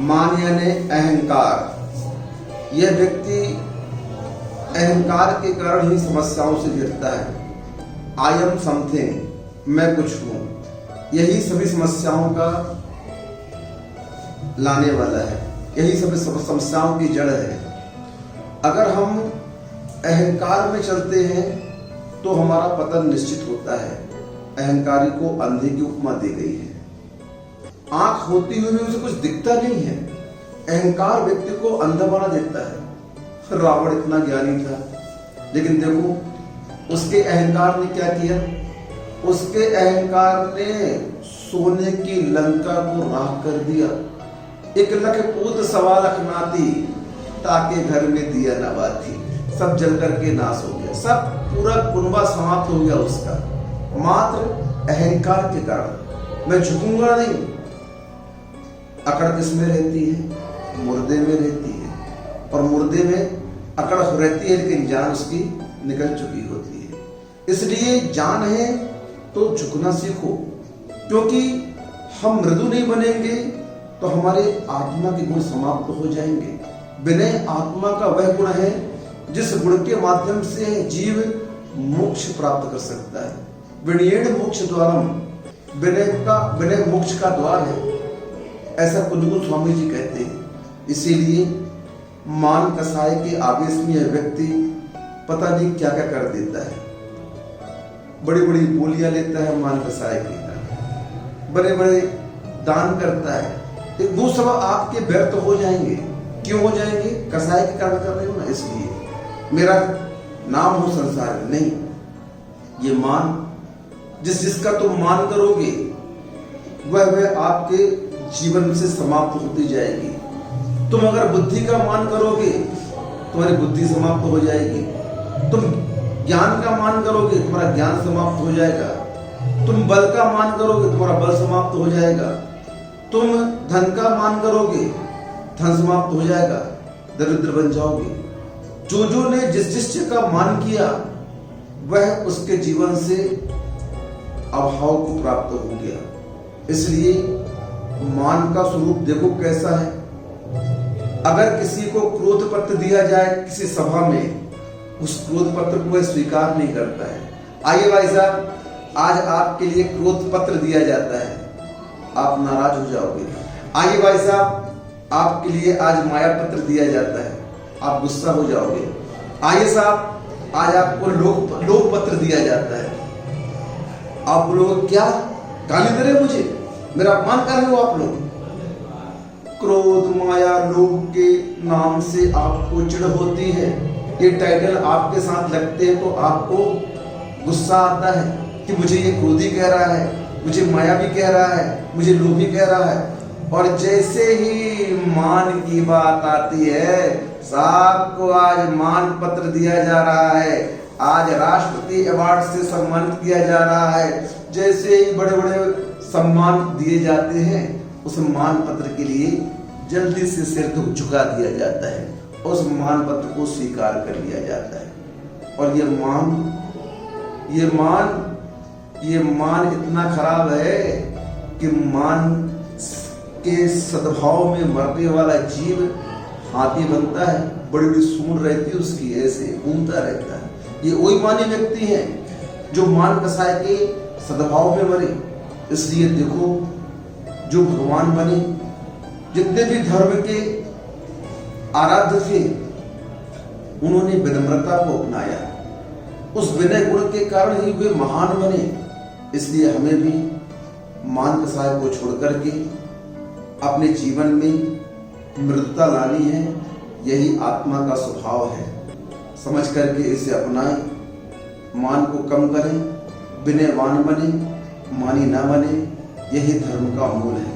मान यानी अहंकार। यह व्यक्ति अहंकार के कारण ही समस्याओं से घिरता है। आई एम समथिंग, मैं कुछ हूं। यही सभी समस्याओं का लाने वाला है, यही सभी समस्याओं की जड़ है। अगर हम अहंकार में चलते हैं तो हमारा पतन निश्चित होता है। अहंकारी को अंधे की उपमा दी गई है। आंख होती हुई भी उसे कुछ दिखता नहीं है। अहंकार व्यक्ति को अंधा बना देता है। रावण इतना ज्ञानी था, लेकिन देखो उसके अहंकार ने क्या किया। उसके अहंकार ने सोने की लंका को राख कर दिया। 1 लख पूत 1.25 लाख नाती, ताके घर में दिया न बाती। सब जल करके नाश हो गया, सब पूरा कुनबा समाप्त हो गया उसका, मात्र अहंकार के कारण। मैं झुकूंगा नहीं। अकड़ किसमें रहती है? मुर्दे में रहती है। और मुर्दे में अकड़ रहती है, लेकिन जान उसकी निकल चुकी होती है। इसलिए जान है तो झुकना सीखो, क्योंकि हम मृदु नहीं बनेंगे तो हमारे आत्मा के गुण समाप्त हो जाएंगे। विनय आत्मा का वह गुण है जिस गुण के माध्यम से जीव मोक्ष प्राप्त कर सकता है। विनयेन मोक्ष द्वारम, विनय मोक्ष का द्वार है, ऐसा कुलगुरु स्वामी जी कहते हैं। इसीलिए मान कसाय के आवेश में यह व्यक्ति पता नहीं क्या क्या कर देता है। बड़ी बड़ी बोलियां लेता है मान कसाय की, बड़े बड़े दान करता है। वो सब आपके व्यर्थ हो जाएंगे। क्यों हो जाएंगे? कसाय के कारण कर रहे हो ना, इसलिए मेरा नाम हो संसार में नहीं। ये मान जिसका तुम मान करोगे वह आपके जीवन से समाप्त होती जाएगी। तुम अगर बुद्धि का मान करोगे तुम्हारी बुद्धि समाप्त हो जाएगी। तुम ज्ञान का मान करोगे तुम्हारा ज्ञान समाप्त हो जाएगा। तुम बल का मान करोगे तुम्हारा बल समाप्त हो जाएगा। तुम धन का मान करोगे धन समाप्त हो जाएगा, दरिद्र बन जाओगे। जो ने जिस चीज का मान किया वह उसके जीवन से अभाव को प्राप्त हो गया। इसलिए मान का स्वरूप देखो कैसा है। अगर किसी को क्रोध पत्र दिया जाए किसी सभा में, उस क्रोध पत्र को वह स्वीकार नहीं करता है। आइए भाई साहब, आज आपके लिए क्रोध पत्र दिया जाता है, आप नाराज हो जाओगे। आइए भाई साहब, आपके लिए आज माया पत्र दिया जाता है, आप गुस्सा हो जाओगे। आइए साहब, आज आपको लोभ पत्र दिया जाता है, आप लोग क्या गाली दे रहे मुझे, मेरा अपमान कर रहे हो आप लोग। क्रोध माया लोभ के नाम से आपको चिढ़ होती है। ये टाइटल आपके साथ लगते हैं तो आपको गुस्सा आता है कि मुझे ये क्रोधी कह रहा है, मुझे माया भी कह रहा है, मुझे लोभी कह रहा है। और जैसे ही मान की बात आती है, साहब को आज मान पत्र दिया जा रहा है, आज राष्ट्रपति अवार्ड से सम्मानित किया जा रहा है। जैसे ही बड़े बड़े सम्मान दिए जाते हैं, उस मान पत्र के लिए जल्दी से सिर झुका दिया जाता है, उस मान पत्र को स्वीकार कर लिया जाता है। और ये मान इतना खराब है कि मान के सद्भाव में मरने वाला जीव हाथी बनता है। बड़ी बड़ी सूंड रहती है उसकी, ऐसे घूमता रहता है। ये वही मानी व्यक्ति है जो मान कसाय के सद्भाव में मरे। इसलिए देखो, जो भगवान बने, जितने भी धर्म के आराध्य थे, उन्होंने विनम्रता को अपनाया। उस विनय गुण के कारण ही वे महान बने। इसलिए हमें भी मान कसाय को छोड़ करके अपने जीवन में मृदुता लानी है। यही आत्मा का स्वभाव है। समझ करके इसे अपनाएं, मान को कम करें, विनयवान बने, मानी ना बने। यही धर्म का मूल है।